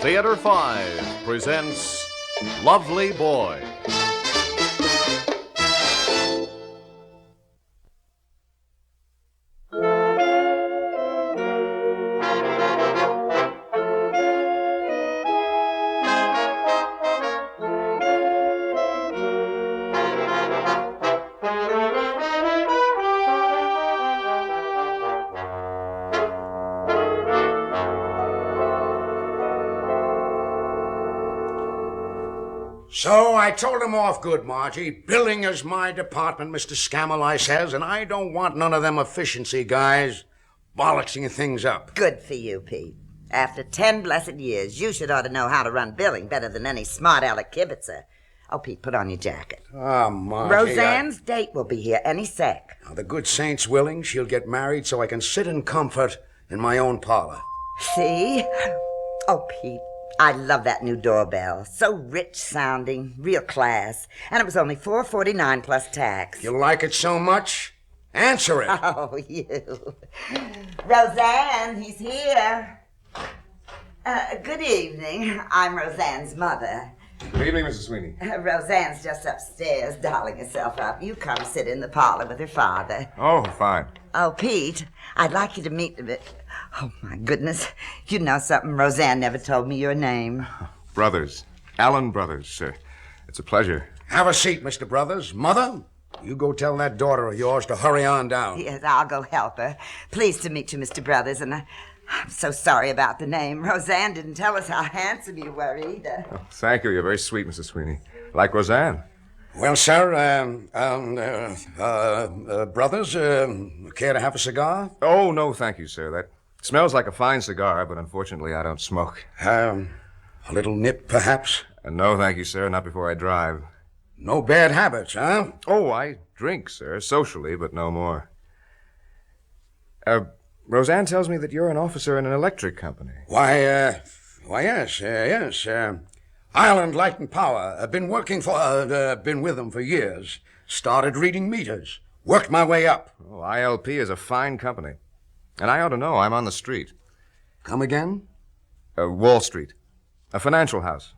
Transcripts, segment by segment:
Theater 5 presents Lovely Boy. So I told him off good, Margie. Billing is my department, Mr. Scammell, I says, and I don't want none of them efficiency guys bollocksing things up. Good for you, Pete. After 10 blessed years, you should ought to know how to run billing better than any smart aleck kibitzer. Oh, Pete, put on your jacket. Ah, Margie. Roseanne's date will be here any sec. Now, the good saint's willing, she'll get married so I can sit in comfort in my own parlor. See? Oh, Pete, I love that new doorbell. So rich sounding, real class. And it was only $4.49 plus tax. You like it so much? Answer it. Oh, you. Roseanne, he's here. Good evening. I'm Roseanne's mother. Good evening, Mrs. Sweeney. Roseanne's just upstairs, dolling herself up. You come sit in the parlor with her father. Oh, fine. Oh, Pete, I'd like you to meet... Oh, my goodness. You know something. Roseanne never told me your name. Brothers. Allen Brothers, sir. It's a pleasure. Have a seat, Mr. Brothers. Mother, you go tell that daughter of yours to hurry on down. Yes, I'll go help her. Pleased to meet you, Mr. Brothers, and I'm so sorry about the name. Roseanne didn't tell us how handsome you were either. Oh, thank you. You're very sweet, Mrs. Sweeney. Like Roseanne. Well, sir, Brothers, care to have a cigar? Oh, no, thank you, sir. That smells like a fine cigar, but unfortunately I don't smoke. A little nip, perhaps? No, thank you, sir. Not before I drive. No bad habits, huh? Oh, I drink, sir. Socially, but no more. Roseanne tells me that you're an officer in an electric company. Why, yes. Ireland Light and Power. Been with them for years. Started reading meters. Worked my way up. Oh, ILP is a fine company. And I ought to know. I'm on the street. Come again? Wall Street. A financial house.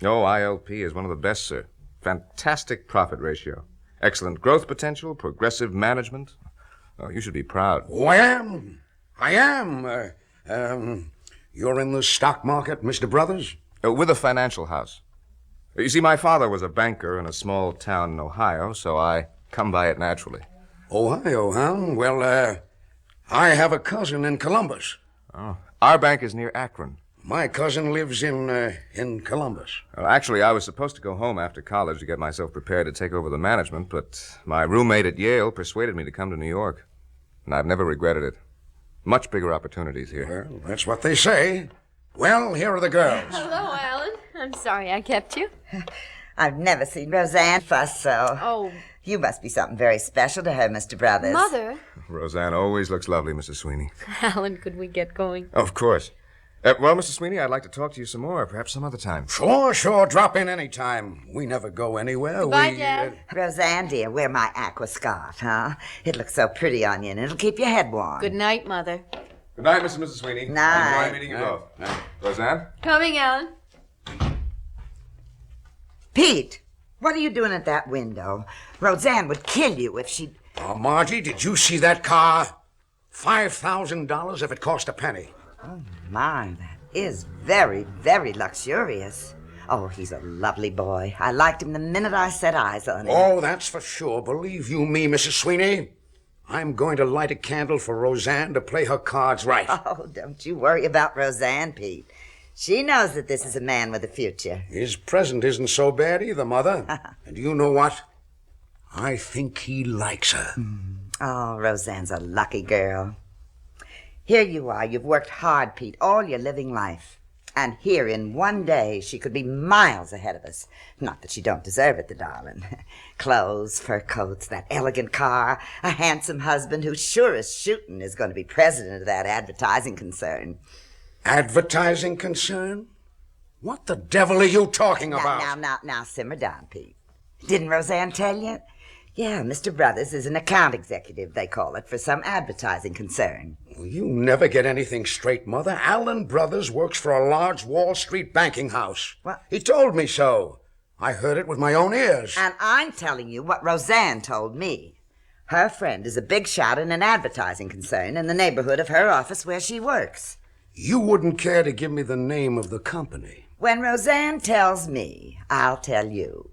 Oh, ILP is one of the best, sir. Fantastic profit ratio. Excellent growth potential, progressive management. Oh, you should be proud. Oh, I am. You're in the stock market, Mr. Brothers? With a financial house. You see, my father was a banker in a small town in Ohio, so I come by it naturally. Ohio, huh? Well, I have a cousin in Columbus. Oh, our bank is near Akron. My cousin lives in Columbus. Well, actually, I was supposed to go home after college to get myself prepared to take over the management, but my roommate at Yale persuaded me to come to New York. And I've never regretted it. Much bigger opportunities here. Well, that's what they say. Well, here are the girls. Hello, Alan. I'm sorry I kept you. I've never seen Roseanne fuss so. Oh. You must be something very special to her, Mr. Brothers. Mother. Roseanne always looks lovely, Mrs. Sweeney. Alan, could we get going? Of course. Well, Mrs. Sweeney, I'd like to talk to you some more, perhaps some other time. Sure. Drop in any time. We never go anywhere. Goodbye, Dad. Roseanne, dear, wear my aqua scarf, huh? It looks so pretty on you, and it'll keep your head warm. Good night, Mother. Good night, Mrs. Sweeney. Night. I enjoy meeting you both. Roseanne? Coming, Alan. Pete, what are you doing at that window? Roseanne would kill you if she... Oh, Margie, did you see that car? $5,000 if it cost a penny. Oh, my, that is very, very luxurious. Oh, he's a lovely boy. I liked him the minute I set eyes on him. Oh, that's for sure. Believe you me, Mrs. Sweeney. I'm going to light a candle for Roseanne to play her cards right. Oh, don't you worry about Roseanne, Pete. She knows that this is a man with a future. His present isn't so bad either, Mother. And you know what? I think he likes her. Oh, Roseanne's a lucky girl. Here you are. You've worked hard, Pete, all your living life. And here in one day, she could be miles ahead of us. Not that she don't deserve it, the darling. Clothes, fur coats, that elegant car, a handsome husband who sure as shooting is going to be president of that advertising concern. Advertising concern? What the devil are you talking about? Now, simmer down, Pete. Didn't Roseanne tell you? Yeah, Mr. Brothers is an account executive, they call it, for some advertising concern. You never get anything straight, Mother. Allen Brothers works for a large Wall Street banking house. What? He told me so. I heard it with my own ears. And I'm telling you what Roseanne told me. Her friend is a big shot in an advertising concern in the neighborhood of her office where she works. You wouldn't care to give me the name of the company. When Roseanne tells me, I'll tell you.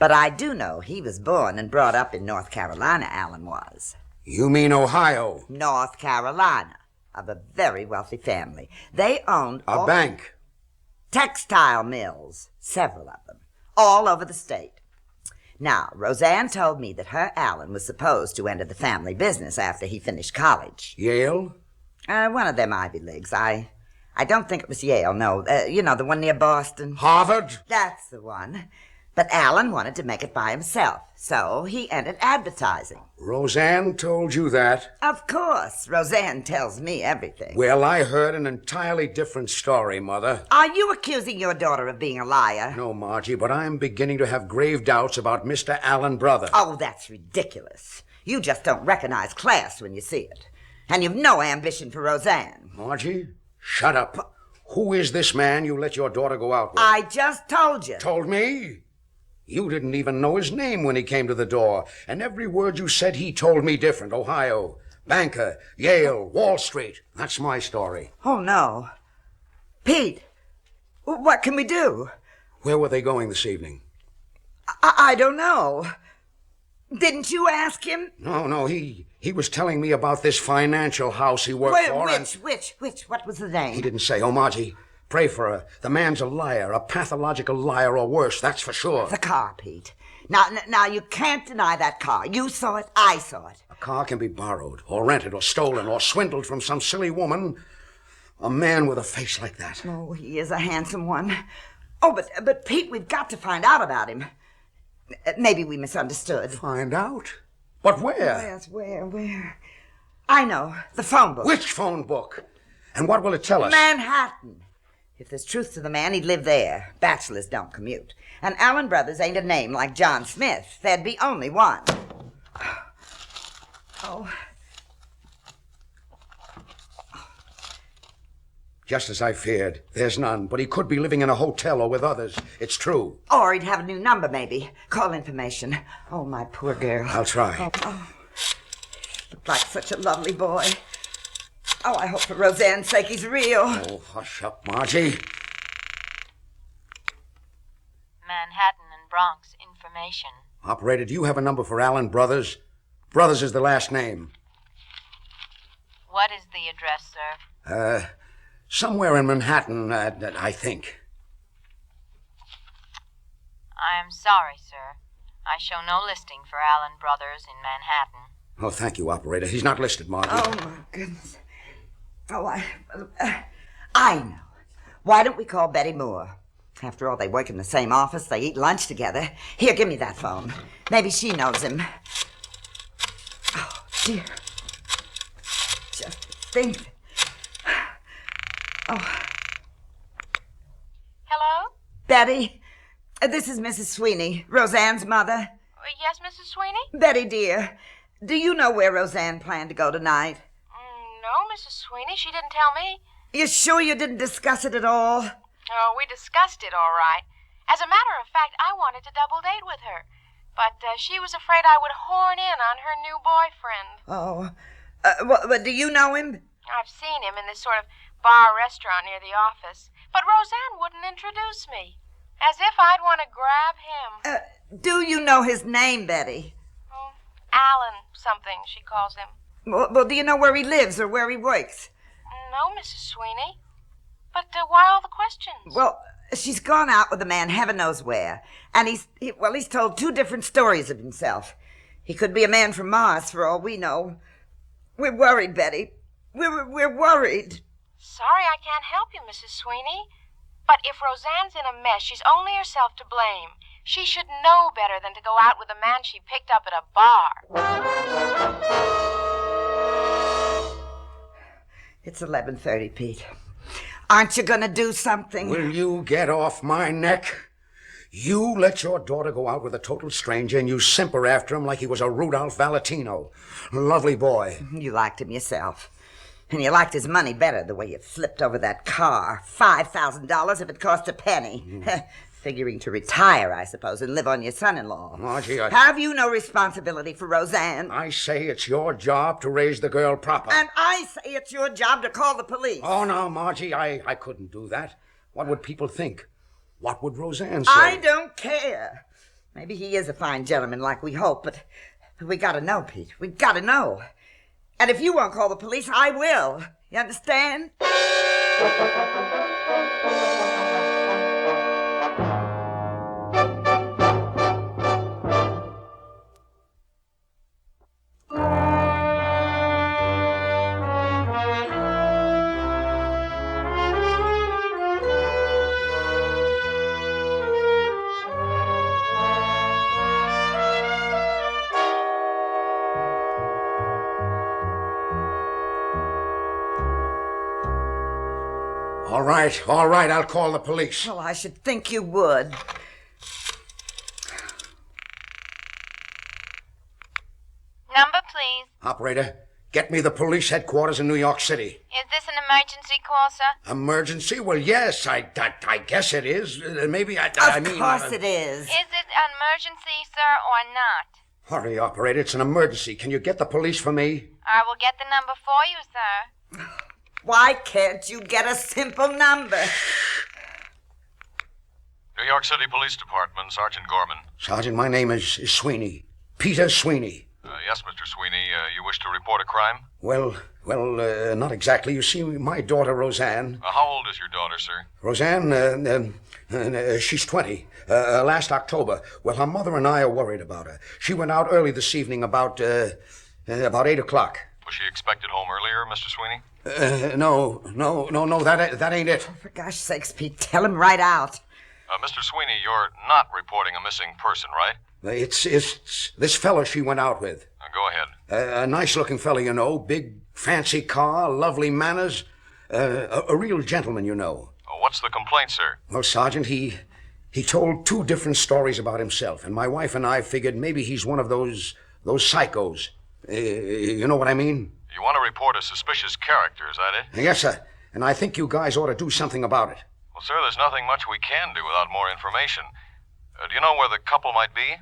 But I do know he was born and brought up in North Carolina, Allen was. You mean Ohio? North Carolina, of a very wealthy family. They owned A bank. textile mills, several of them, all over the state. Now, Roseanne told me that her Allen was supposed to enter the family business after he finished college. Yale? One of them Ivy Leagues. I don't think it was Yale, no. You know, the one near Boston. Harvard? That's the one. But Allen wanted to make it by himself, so he entered advertising. Roseanne told you that? Of course, Roseanne tells me everything. Well, I heard an entirely different story, Mother. Are you accusing your daughter of being a liar? No, Margie, but I'm beginning to have grave doubts about Mr. Allen Brother. Oh, that's ridiculous. You just don't recognize class when you see it. And you've no ambition for Roseanne. Margie, shut up. Who is this man you let your daughter go out with? I just told you. Told me? You didn't even know his name when he came to the door. And every word you said, he told me different. Ohio, banker, Yale, Wall Street. That's my story. Oh, no. Pete, what can we do? Where were they going this evening? I don't know. Didn't you ask him? No, he was telling me about this financial house he worked for. Which? What was the name? He didn't say. Oh, Margie, pray for her. The man's a liar, a pathological liar or worse, that's for sure. The car, Pete. Now, you can't deny that car. You saw it, I saw it. A car can be borrowed or rented or stolen or swindled from some silly woman. A man with a face like that. Oh, he is a handsome one. Oh, but Pete, we've got to find out about him. Maybe we misunderstood. Find out? But where? Yes, where? I know. The phone book. Which phone book? And what will it tell us? Manhattan. If there's truth to the man, he'd live there. Bachelors don't commute. And Allen Brothers ain't a name like John Smith. There'd be only one. Oh. Just as I feared. There's none, but he could be living in a hotel or with others. It's true. Or he'd have a new number, maybe. Call information. Oh, my poor girl. I'll try. Oh. Looked like such a lovely boy. Oh, I hope for Roseanne's sake he's real. Oh, hush up, Margie. Manhattan and Bronx information. Operator, do you have a number for Allen Brothers? Brothers is the last name. What is the address, sir? Somewhere in Manhattan, I think. I am sorry, sir. I show no listing for Allen Brothers in Manhattan. Oh, thank you, operator. He's not listed, Margie. Oh, my goodness. Oh, I know. Why don't we call Betty Moore? After all, they work in the same office. They eat lunch together. Here, give me that phone. Maybe she knows him. Oh, dear. Just think. Oh. Hello? Betty, this is Mrs. Sweeney, Roseanne's mother. Yes, Mrs. Sweeney? Betty, dear, do you know where Roseanne planned to go tonight? No, Mrs. Sweeney. She didn't tell me. You sure you didn't discuss it at all? Oh, we discussed it all right. As a matter of fact, I wanted to double date with her. But she was afraid I would horn in on her new boyfriend. Oh. But do you know him? I've seen him in this sort of bar restaurant near the office. But Roseanne wouldn't introduce me. As if I'd want to grab him. Do you know his name, Betty? Oh, Allen something, she calls him. Well, do you know where he lives or where he works? No, Mrs. Sweeney. But why all the questions? Well, she's gone out with a man heaven knows where. And he's told two different stories of himself. He could be a man from Mars for all we know. We're worried, Betty. We're worried. Sorry I can't help you, Mrs. Sweeney. But if Roseanne's in a mess, she's only herself to blame. She should know better than to go out with a man she picked up at a bar. It's 11:30, Pete. Aren't you going to do something? Will you get off my neck? You let your daughter go out with a total stranger and you simper after him like he was a Rudolph Valentino. Lovely boy. You liked him yourself. And you liked his money better, the way you flipped over that car. $5,000 if it cost a penny. Figuring to retire, I suppose, and live on your son-in-law. Margie, Have you no responsibility for Roseanne? I say it's your job to raise the girl proper. And I say it's your job to call the police. Oh, no, Margie, I couldn't do that. What would people think? What would Roseanne say? I don't care. Maybe he is a fine gentleman like we hope, but we gotta know, Pete. We gotta know. And if you won't call the police, I will. You understand? All right, I'll call the police. Well, I should think you would. Number, please. Operator, get me the police headquarters in New York City. Is this an emergency call, sir? Emergency? Well, yes, I guess it is. Maybe I mean... Of course it is. Is it an emergency, sir, or not? Hurry, operator, it's an emergency. Can you get the police for me? I will get the number for you, sir. Why can't you get a simple number? New York City Police Department, Sergeant Gorman. Sergeant, my name is Sweeney. Peter Sweeney. Yes, Mr. Sweeney. You wish to report a crime? Well, not exactly. You see, my daughter, Roseanne... How old is your daughter, sir? Roseanne, she's 20. Last October. Well, her mother and I are worried about her. She went out early this evening about 8 o'clock. Was she expected home earlier, Mr. Sweeney? No, that ain't it. For gosh sakes, Pete, tell him right out. Mr. Sweeney, you're not reporting a missing person, right? It's this fella she went out with. Go ahead. A nice-looking fella, you know. Big, fancy car, lovely manners. A real gentleman, you know. What's the complaint, sir? Well, Sergeant, he told two different stories about himself, and my wife and I figured maybe he's one of those psychos. You know what I mean? You want to report a suspicious character, is that it? Yes, sir. And I think you guys ought to do something about it. Well, sir, there's nothing much we can do without more information. Do you know where the couple might be?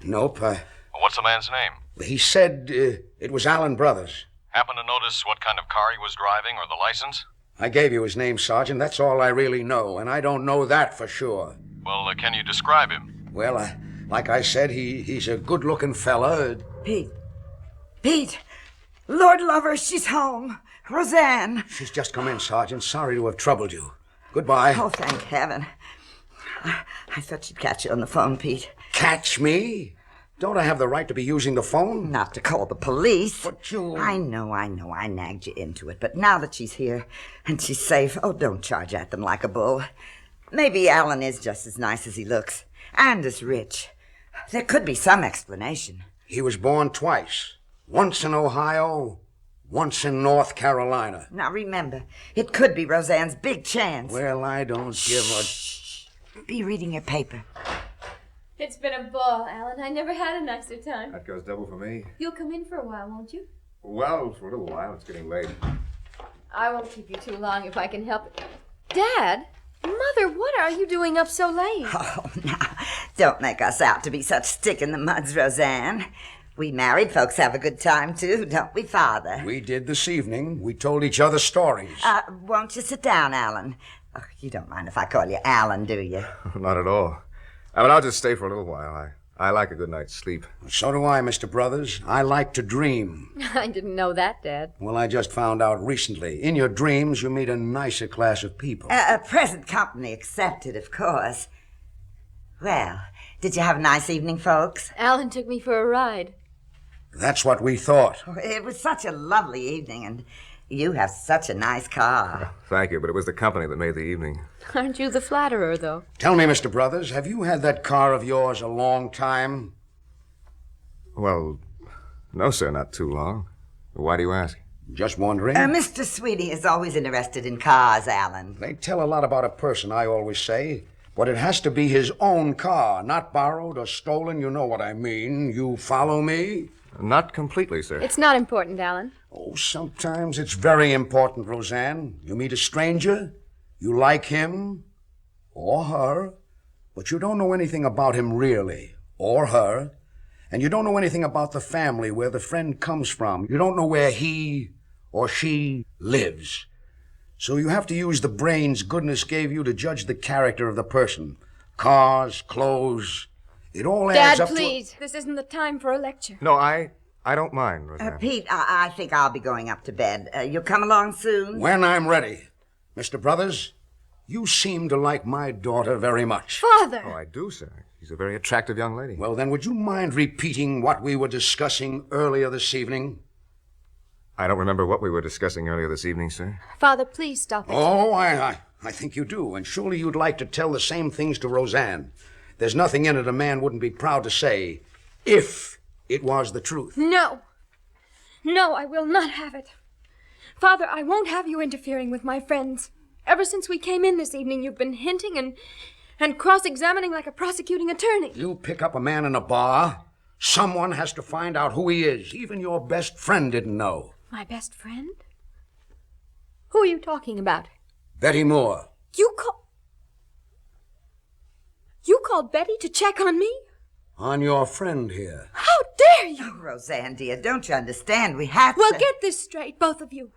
Nope. What's the man's name? He said it was Allen Brothers. Happen to notice what kind of car he was driving or the license? I gave you his name, Sergeant. That's all I really know, and I don't know that for sure. Well, can you describe him? Well, like I said, he's a good-looking fella. Pete, Lord love her, she's home. Roseanne. She's just come in, Sergeant. Sorry to have troubled you. Goodbye. Oh, thank heaven. I thought she'd catch you on the phone, Pete. Catch me? Don't I have the right to be using the phone? Not to call the police. But you... I know. I nagged you into it. But now that she's here and she's safe, don't charge at them like a bull. Maybe Alan is just as nice as he looks. And as rich. There could be some explanation. He was born twice. Once in Ohio, once in North Carolina. Now remember, it could be Roseanne's big chance. Well, I don't give a... Shh. Be reading your paper. It's been a ball, Alan. I never had a nicer time. That goes double for me. You'll come in for a while, won't you? Well, for a little while. It's getting late. I won't keep you too long if I can help it. Dad? Mother, what are you doing up so late? Oh, now, don't make us out to be such stick-in-the-muds, Roseanne. We married folks have a good time, too, don't we, Father? We did this evening. We told each other stories. Won't you sit down, Alan? Oh, you don't mind if I call you Alan, do you? Not at all. I mean, I'll just stay for a little while. I like a good night's sleep. So do I, Mr. Brothers. I like to dream. I didn't know that, Dad. Well, I just found out recently. In your dreams, you meet a nicer class of people. Present company accepted, of course. Well, did you have a nice evening, folks? Alan took me for a ride. That's what we thought. It was such a lovely evening, and you have such a nice car. Thank you, but it was the company that made the evening. Aren't you the flatterer, though? Tell me, Mr. Brothers, have you had that car of yours a long time? Well, no, sir, not too long. Why do you ask? Just wondering. Mr. Sweetie is always interested in cars, Alan. They tell a lot about a person, I always say. But it has to be his own car, not borrowed or stolen. You know what I mean. You follow me? Not completely, sir. It's not important, Alan. Oh, sometimes it's very important, Roseanne. You meet a stranger, you like him or her, but you don't know anything about him really, or her, and you don't know anything about the family, where the friend comes from. You don't know where he or she lives. So you have to use the brains goodness gave you to judge the character of the person. Cars, clothes, it all adds up Dad, please. This isn't the time for a lecture. No, I don't mind, Roseanne. Pete, I think I'll be going up to bed. You'll come along soon? When I'm ready. Mr. Brothers, you seem to like my daughter very much. Father! Oh, I do, sir. She's a very attractive young lady. Well, then, would you mind repeating what we were discussing earlier this evening? I don't remember what we were discussing earlier this evening, sir. Father, please stop it. Oh, I think you do, and surely you'd like to tell the same things to Roseanne. There's nothing in it a man wouldn't be proud to say, if it was the truth. No. No, I will not have it. Father, I won't have you interfering with my friends. Ever since we came in this evening, you've been hinting and cross-examining like a prosecuting attorney. You pick up a man in a bar, someone has to find out who he is. Even your best friend didn't know. My best friend? Who are you talking about? Betty Moore. You called Betty to check on me? On your friend here. How dare you? Oh, Roseanne, dear, don't you understand? We have Well, to... get this straight, both of you.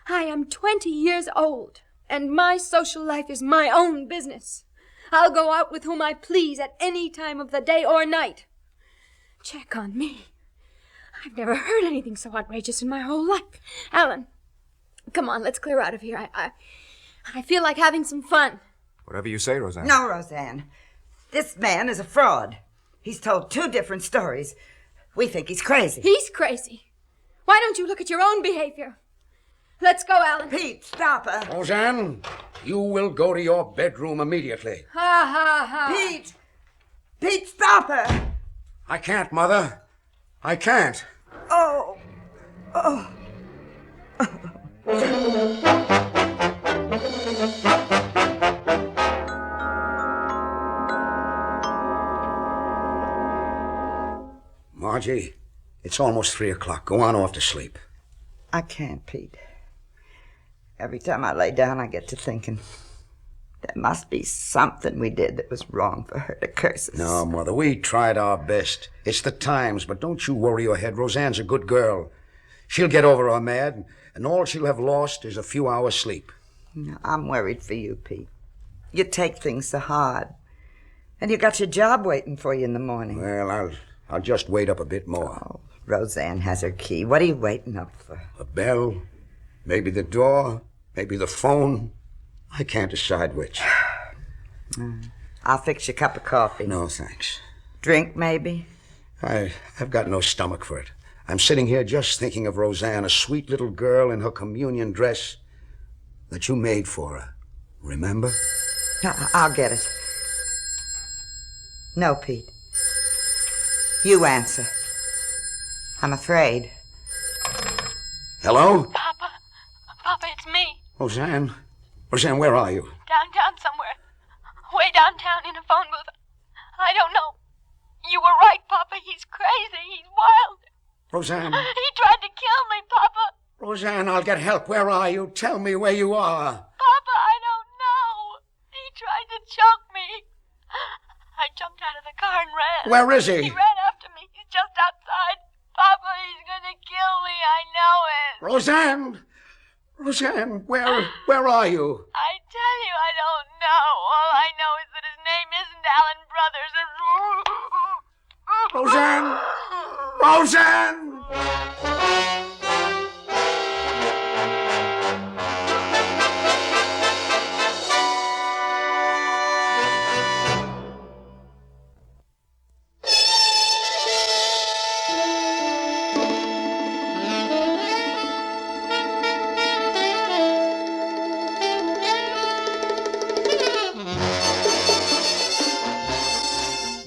I am 20 years old, and my social life is my own business. I'll go out with whom I please at any time of the day or night. Check on me. I've never heard anything so outrageous in my whole life. Alan, come on, let's clear out of here. I feel like having some fun. Whatever you say, Roseanne. No, Roseanne. This man is a fraud. He's told 2 different stories. We think he's crazy. He's crazy. Why don't you look at your own behavior? Let's go, Alan. Pete, stop her. Roseanne, you will go to your bedroom immediately. Ha, ha, ha. Pete! Pete, stop her! I can't, Mother. I can't. Oh. Oh. Margie, it's almost 3 o'clock. Go on off to sleep. I can't, Pete. Every time I lay down, I get to thinking there must be something we did that was wrong for her to curse us. No, Mother, we tried our best. It's the times, but don't you worry your head. Roseanne's a good girl. She'll get over her mad, and all she'll have lost is a few hours' sleep. No, I'm worried for you, Pete. You take things so hard. And you got your job waiting for you in the morning. Well, I'll just wait up a bit more. Oh, Roseanne has her key. What are you waiting up for? A bell, maybe the door, maybe the phone. I can't decide which. I'll fix you a cup of coffee. No, thanks. Drink, maybe? I've got no stomach for it. I'm sitting here just thinking of Roseanne, a sweet little girl in her communion dress that you made for her. Remember? I'll get it. No, Pete. You answer. I'm afraid. Hello? Papa, it's me. Roseanne? Roseanne, where are you? Downtown somewhere. Way downtown in a phone booth. I don't know. You were right, Papa. He's crazy. He's wild. Roseanne? He tried to kill me, Papa. Roseanne, I'll get help. Where are you? Tell me where you are. Papa, I don't know. He tried to choke me. I jumped out of the car and ran. Where is he? He ran after me. He's just outside. Papa, he's gonna kill me. I know it. Roseanne! Roseanne, where are you? I tell you, I don't know. All I know is that his name isn't Alan Brothers. Roseanne! Roseanne!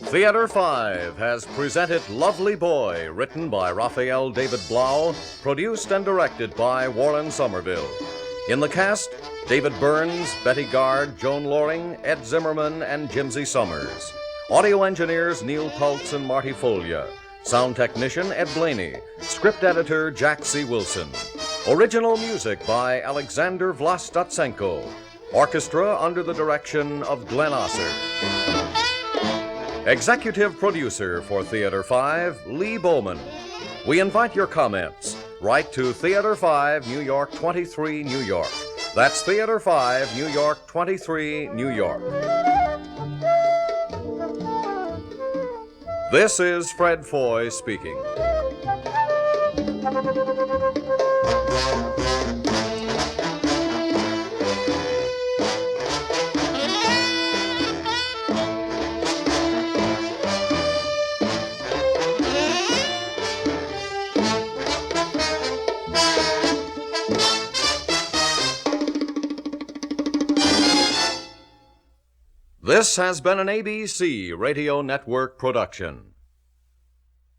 Theater 5 has presented Lovely Boy, written by Raphael David Blau, produced and directed by Warren Somerville. In the cast, David Burns, Betty Garde, Joan Lorring, Ed Zimmerman, and Jimsey Summers. Audio engineers Neil Pultz and Marty Folia. Sound technician Ed Blaney. Script editor Jack C. Wilson. Original music by Alexander Vlastatsenko. Orchestra under the direction of Glenn Osser. Executive producer for Theater 5, Lee Bowman. We invite your comments. Write to Theater 5, New York 23, New York. That's Theater 5, New York 23, New York. This is Fred Foy speaking. This has been an ABC Radio Network production.